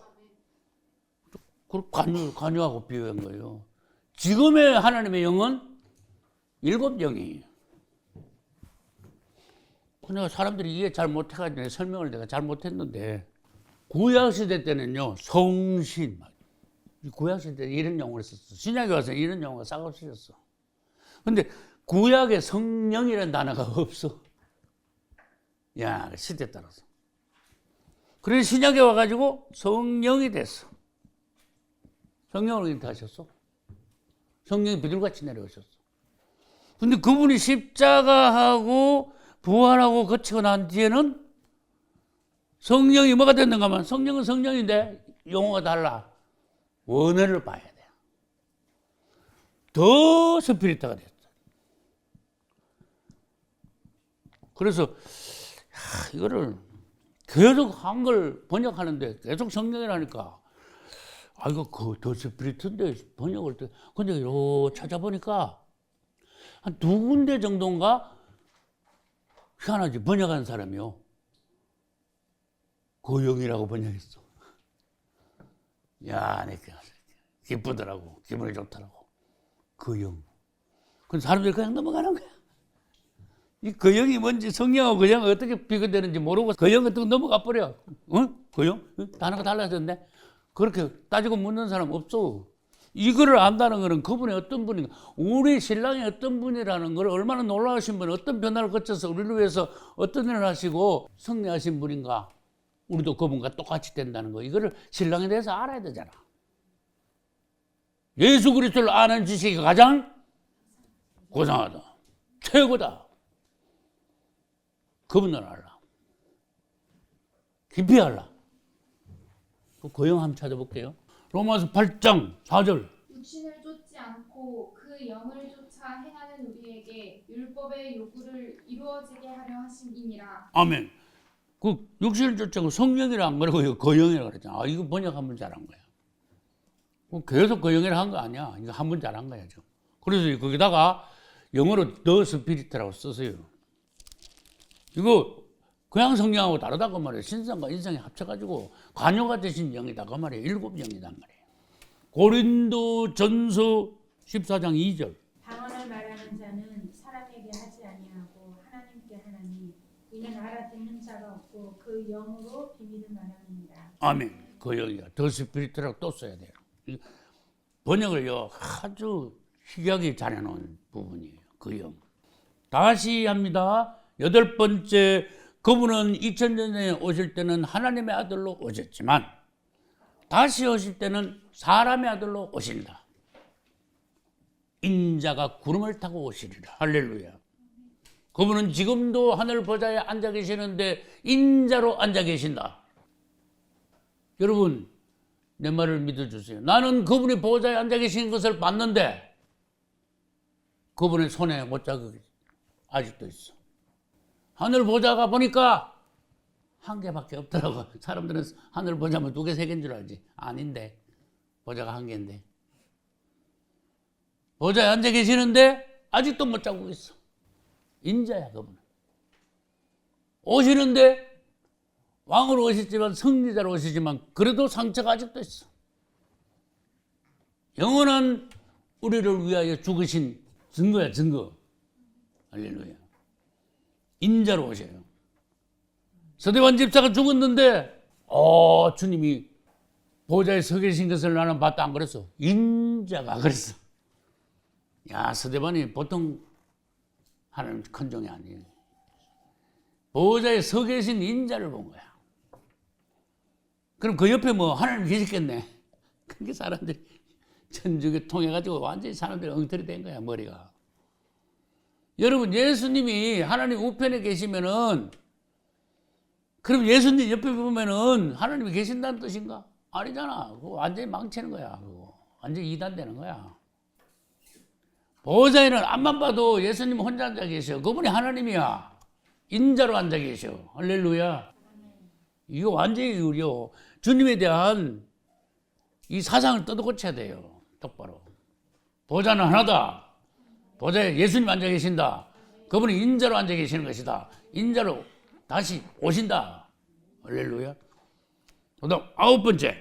관유하고 비교한 거예요. 지금의 하나님의 영은 일곱 영이에요. 내가 사람들이 이해 잘 못해가지고 설명을 내가 잘 못했는데 구약시대 때는요 성신 구약시대 이런 용어를 썼어. 신약에 와서 이런 용어가 싹 없어졌어. 근데 구약에 성령이라는 단어가 없어. 야, 시대 따라서. 그래서 신약에 와가지고 성령이 됐어. 성령으로 잉태하셨어. 성령이 비둘같이 내려오셨어. 근데 그분이 십자가하고 부활하고 거치고 난 뒤에는 성령이 뭐가 됐는가 하면 성령은 성령인데 용어가 달라. 원어를 봐야 돼. 더 스피리트가 됐어. 그래서 이거를 계속 한글 번역하는데 계속 성령이라니까 이거 더 스피리트인데 번역을 때 근데 이러 찾아보니까 한 두 군데 정도인가 희한하지 번역한 사람이요. 고영이라고 번역했어. 야, 내가 기쁘더라고. 기분이 좋더라고. 거영. 근데 사람들이 그냥 넘어가는 거야. 이 거영이 뭔지 성령하고 거영 어떻게 비교되는지 모르고 거영 같은 거 넘어가 버려. 거영? 단어가 달라졌네. 그렇게 따지고 묻는 사람 없어. 이거를 안다는 거는 그분이 어떤 분인가, 우리 신랑이 어떤 분이라는 걸 얼마나 놀라우신 분, 어떤 변화를 거쳐서 우리를 위해서 어떤 일을 하시고 승리하신 분인가, 우리도 그분과 똑같이 된다는 거, 이거를 신랑에 대해서 알아야 되잖아. 예수 그리스도를 아는 지식이 가장 고상하다, 최고다. 그분을 알라, 깊이 알라. 그 고영 한번 찾아볼게요. 로마서 8장 4절. 육신을 쫓지 않고 그 영을 쫓아 행하는 우리에게 율법의 요구를 이루어지게 하려 하심이니라. 아멘. 그 육신을 쫓아고 성령이라 안 그러고 거영이라 그랬잖아. 아, 이거 번역 한 번 잘한 거야. 계속 거영이라 한 거 아니야. 이거 한 번 잘한 거야. 좀. 그래서 거기다가 영어로 더 스피리트라고 썼어요. 이거 그냥 성령하고 다르다고 말이에요. 신성과 인성이 합쳐가지고 관yo가 되신 영이다 그 말이에요. 7영이단 말이에요. 고린도 전서 14장 2절. 방언을 말하는 자는 사람에게 하지 아니하고 하나님께 하나니 이는 알아듣는 자가 없고 그 영으로 비밀을 말하느니라. 아멘. 그 영이야. 더 스피리트라고 또 써야 돼요. 번역을요 아주 희귀하게 잘해놓은 부분이에요. 그 영. 다시 합니다. 8번째, 그분은 2000년 전에 오실 때는 하나님의 아들로 오셨지만 다시 오실 때는 사람의 아들로 오신다. 인자가 구름을 타고 오시리라. 할렐루야. 그분은 지금도 하늘 보좌에 앉아 계시는데 인자로 앉아 계신다. 여러분 내 말을 믿어주세요. 나는 그분이 보좌에 앉아 계신 것을 봤는데 그분의 손에 못자국이 아직도 있어. 하늘 보좌가 보니까 한 개밖에 없더라고. 사람들은 하늘 보좌면 2개, 3개인 줄 알지. 아닌데 보좌가 1개인데. 보좌에 앉아 계시는데 아직도 못자국이 있어. 인자야 그분은. 오시는데 왕으로 오시지만 승리자로 오시지만 그래도 상처가 아직도 있어. 영원한 우리를 위하여 죽으신 증거야 증거. 할렐루야. 인자로 오셔요. 서대반 집사가 죽었는데 주님이 보좌에 서 계신 것을 나는 봤다 안 그랬어. 인자가 그랬어. 야 서대반이 보통 하나님 큰 종이 아니에요. 보좌에 서 계신 인자를 본 거야. 그럼 그 옆에 뭐 하나님 계셨겠네. 그게 사람들이 천주교 통해가지고 완전히 사람들이 엉터리 된 거야 머리가. 여러분 예수님이 하나님 우편에 계시면은 그럼 예수님 옆에 보면은 하나님이 계신다는 뜻인가? 아니잖아. 그거 완전히 망치는 거야. 그거 완전히 이단되는 거야. 보좌에는 앞만 봐도 예수님 혼자 앉아 계셔. 그분이 하나님이야. 인자로 앉아 계셔. 할렐루야. 이거 완전히 우려. 주님에 대한 이 사상을 뜯어고쳐야 돼요. 똑바로. 보좌는 하나다. 보좌에 예수님 앉아 계신다. 그분이 인자로 앉아 계시는 것이다. 인자로 다시 오신다. 할렐루야. 그다음 9번째.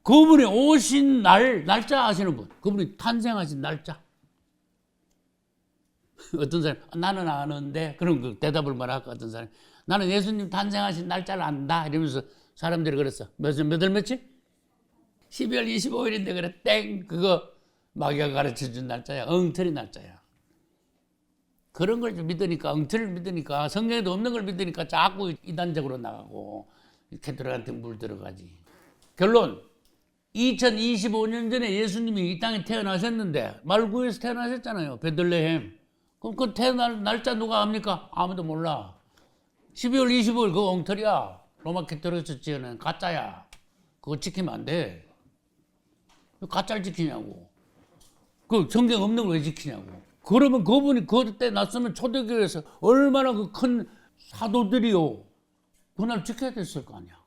그분이 오신 날짜 아시는 분. 그분이 탄생하신 날짜. 어떤 사람 나는 아는데 그럼 그 대답을 뭐라 할까 어떤 사람 나는 예수님 탄생하신 날짜를 안다 이러면서 사람들이 그랬어. 몇월 며칠? 12월 25일인데 그래 땡 그거 마귀가 가르쳐준 날짜야. 엉터리 날짜야. 그런 걸 믿으니까 엉터리를 믿으니까 성경에도 없는 걸 믿으니까 자꾸 이단적으로 나가고 캐토릭한테 물 들어가지. 결론 2025년 전에 예수님이 이 땅에 태어나셨는데 말구에서 태어나셨잖아요. 베들레헴. 그럼 그 태어날 날짜 누가 압니까? 아무도 몰라. 12월 25일 그거 엉터리야. 로마 캐토릭에서 지어낸 가짜야. 그거 지키면 안 돼. 왜 가짜를 지키냐고. 그 성경 없는 걸 왜 지키냐고. 그러면 그분이 그때 났으면 초대교회에서 얼마나 그 큰 사도들이요. 그날 지켜야 됐을 거 아니야.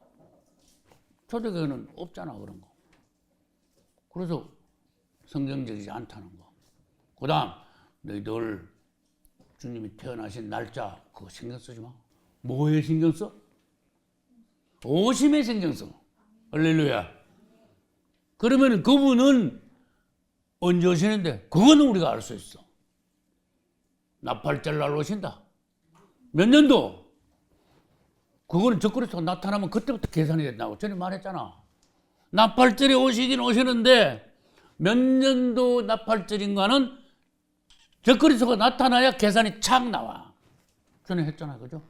초대교회는 없잖아 그런 거. 그래서 성경적이지 않다는 거. 그 다음 너희들 주님이 태어나신 날짜 그거 신경 쓰지 마. 뭐에 신경 써? 오심에 신경 써. 할렐루야. 그러면 그분은 언제 오시는데? 그거는 우리가 알 수 있어. 나팔절 날 오신다. 몇 년도? 그거는 적그리스도가 나타나면 그때부터 계산이 된다고 전에 말했잖아. 나팔절에 오시긴 오시는데 몇 년도 나팔절인가는 적그리스도가 나타나야 계산이 착 나와. 전에 했잖아, 그죠?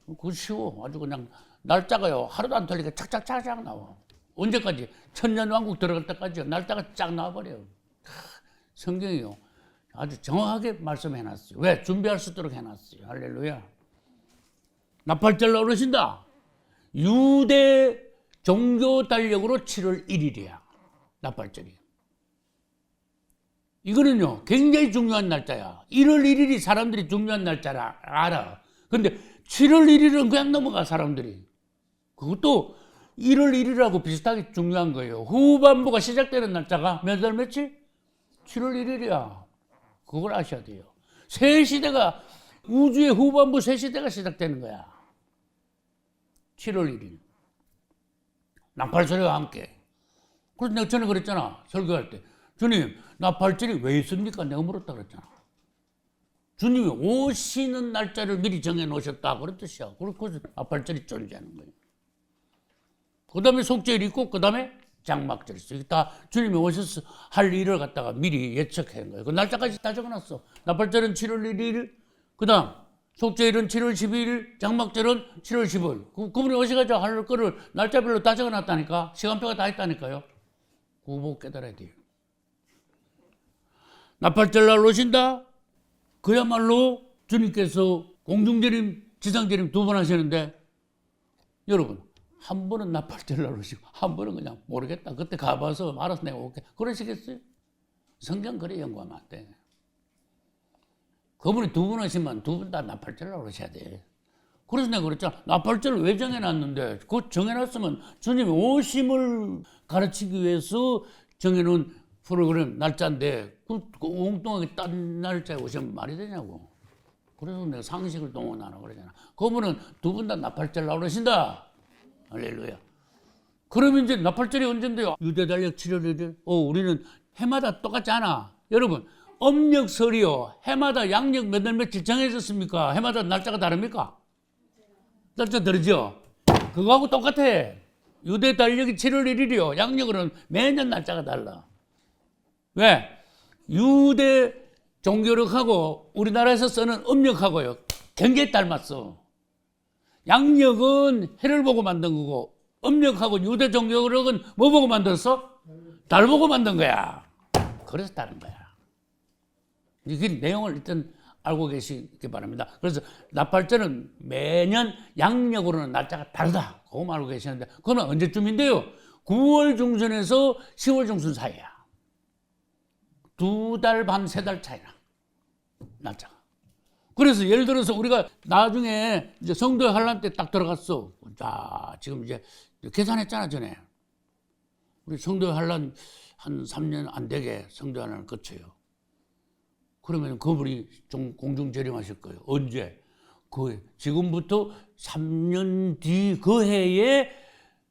그거 쉬워. 아주 그냥 날짜가요 하루도 안 틀리게 착착착착 나와. 언제까지? 천년왕국 들어갈 때까지 날짜가 쫙 나와버려요. 성경이요 아주 정확하게 말씀해놨어요. 왜? 준비할 수 있도록 해놨어요. 할렐루야. 나팔절 오르신다. 유대 종교 달력으로 7월 1일이야. 나팔절이. 이거는요 굉장히 중요한 날짜야. 1월 1일이 사람들이 중요한 날짜라 알아. 근데 7월 1일은 그냥 넘어가 사람들이. 그것도 1월 1일하고 비슷하게 중요한 거예요. 후반부가 시작되는 날짜가 몇 월 며칠? 7월 1일이야. 그걸 아셔야 돼요. 새 시대가 우주의 후반부 새 시대가 시작되는 거야. 7월 1일. 나팔소리와 함께. 그래서 내가 전에 그랬잖아. 설교할 때. 주님, 나팔절이 왜 있습니까? 내가 물었다 그랬잖아. 주님이 오시는 날짜를 미리 정해 놓으셨다. 그런 뜻이야. 그래서 나팔절이 존재하는 거예요. 그 다음에 속죄일이 있고, 그 다음에 장막절이 있어. 이게 다 주님이 오셔서 할 일을 갖다가 미리 예측한 거예요. 그 날짜까지 다 적어놨어. 나팔절은 7월 1일, 그 다음 속죄일은 7월 12일, 장막절은 7월 15일. 그분이 오셔가지고 할 거를 날짜별로 다 적어놨다니까. 시간표가 다 있다니까요. 그거 보고 깨달아야 돼요. 나팔절 날 오신다? 그야말로 주님께서 공중재림, 지상재림 2번 하시는데, 여러분, 한 번은 나팔절 날 오시고, 한 번은 그냥 모르겠다. 그때 가봐서 알아서 내가 올게. 그러시겠어요? 성경 그래 연구하면 안 돼. 그분이 2번 하시면 2분 다 나팔절 날 오셔야 돼. 그래서 내가 그랬잖아. 나팔절을 왜 정해놨는데, 그거 정해놨으면 주님이 오심을 가르치기 위해서 정해놓은 프로그램 날짜인데, 그 엉뚱하게 딴 날짜에 오시면 말이 되냐고. 그래서 내가 상식을 동원하라고 그러잖아. 그분은 2분 다 나팔절 날 오신다. 할렐루야. 그러면 이제 나팔절이 언젠데요? 유대달력 7월 1일. 우리는 해마다 똑같지 않아. 여러분, 음력설이요. 해마다 양력 몇 월 며칠 정해졌습니까? 해마다 날짜가 다릅니까? 날짜 다르죠? 그거하고 똑같아. 유대달력이 7월 1일이요. 양력으로는 매년 날짜가 달라. 왜? 유대 종교력하고 우리나라에서 쓰는 음력하고요. 굉장히 닮았어. 양력은 해를 보고 만든 거고, 음력하고 유대 종교력은 뭐 보고 만들었어? 달 보고 만든 거야. 그래서 다른 거야. 이 내용을 일단 알고 계시기 바랍니다. 그래서 나팔절은 매년 양력으로는 날짜가 다르다. 그거 알고 계시는데, 그건 언제쯤인데요? 9월 중순에서 10월 중순 사이야. 2달 반, 3달 차이나. 날짜가. 그래서 예를 들어서 우리가 나중에 이제 성도의 환란 때 딱 들어갔어. 자, 지금 이제 계산했잖아, 전에. 우리 성도의 환란 한 3년 안 되게 성도의 환란을 거쳐요. 그러면 그분이 좀 공중재림하실 거예요. 언제? 지금부터 3년 뒤 그 해에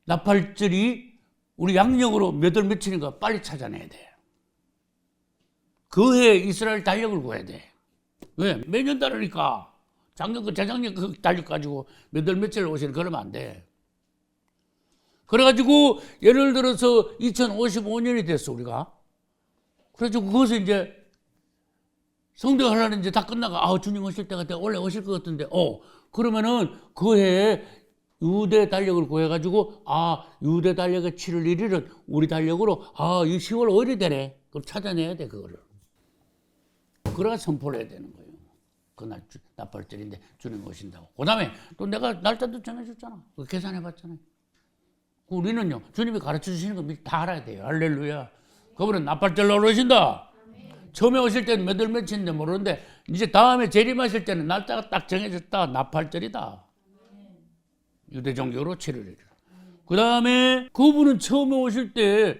나팔절이 우리 양력으로 몇 월 며칠인가 빨리 찾아내야 돼. 그 해에 이스라엘 달력을 구해야 돼. 왜? 매년 다르니까. 작년 그 재작년 그 달력 가지고 몇 월 며칠 오시는 그러면 안 돼. 그래가지고 예를 들어서 2055년이 됐어 우리가. 그래가지고 그것을 이제 성도 하려는 이제 다 끝나가. 주님 오실 때가 원래 오실 것 같은데. 그러면은 그 해에 유대 달력을 구해가지고 유대 달력의 7월 1일은 우리 달력으로 이 10월 5일이 되네. 그걸 찾아내야 돼 그거를. 그래야 선포를 해야 되는 거예요. 그날 나팔절인데 주님 오신다고. 그 다음에 또 내가 날짜도 정해줬잖아. 계산해봤잖아요. 우리는요, 주님이 가르쳐 주시는 거 미리 다 알아야 돼요. 할렐루야. 그분은 나팔절 날 오신다. 처음에 오실 때는 몇 월 며칠인지 모르는데, 이제 다음에 재림하실 때는 날짜가 딱 정해졌다. 나팔절이다. 유대 종교로 7월 1일. 그 다음에 그분은 처음에 오실 때,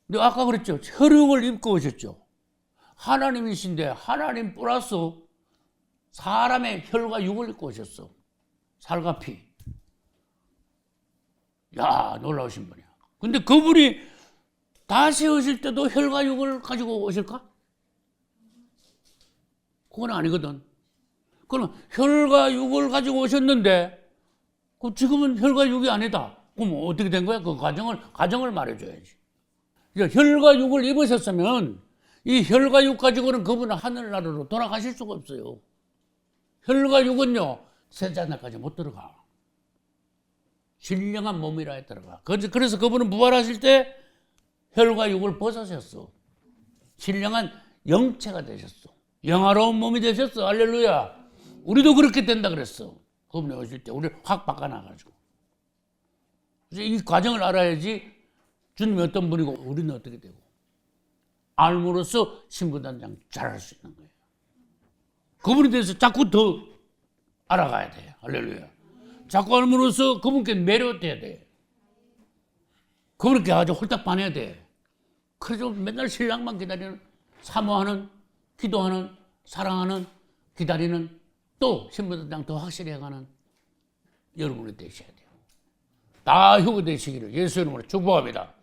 내가 아까 그랬죠. 혈육을 입고 오셨죠. 하나님이신데 하나님 플러스 사람의 혈과 육을 입고 오셨어. 살과 피. 야, 놀라우신 분이야. 근데 그분이 다시 오실 때도 혈과 육을 가지고 오실까? 그건 아니거든. 그럼 혈과 육을 가지고 오셨는데 지금은 혈과 육이 아니다. 그럼 어떻게 된 거야? 그 과정을 말해줘야지. 혈과 육을 입으셨으면 이 혈과 육 가지고는 그분은 하늘나라로 돌아가실 수가 없어요. 혈과 육은요, 세자날까지 못 들어가. 신령한 몸이라 들어가. 그래서 그분은 부활하실 때 혈과 육을 벗으셨어. 신령한 영체가 되셨어. 영화로운 몸이 되셨어. 할렐루야. 우리도 그렇게 된다 그랬어. 그분이 오실 때 우리를 확 바꿔놔가지고. 그래서 이 과정을 알아야지 주님이 어떤 분이고 우리는 어떻게 되고. 알므로써 신부단장 잘할 수 있는 거예요. 그분에 대해서 자꾸 더 알아가야 돼. 할렐루야. 자꾸 알므로써 그분께 매료돼야 돼. 그분께 아주 홀딱 반해야 돼. 그래서 맨날 신랑만 기다리는, 사모하는, 기도하는, 사랑하는, 기다리는, 또 신부들랑 더 확실히 해가는 여러분이 되셔야 돼요. 다 효과 되시기를 예수 이름으로 축복합니다.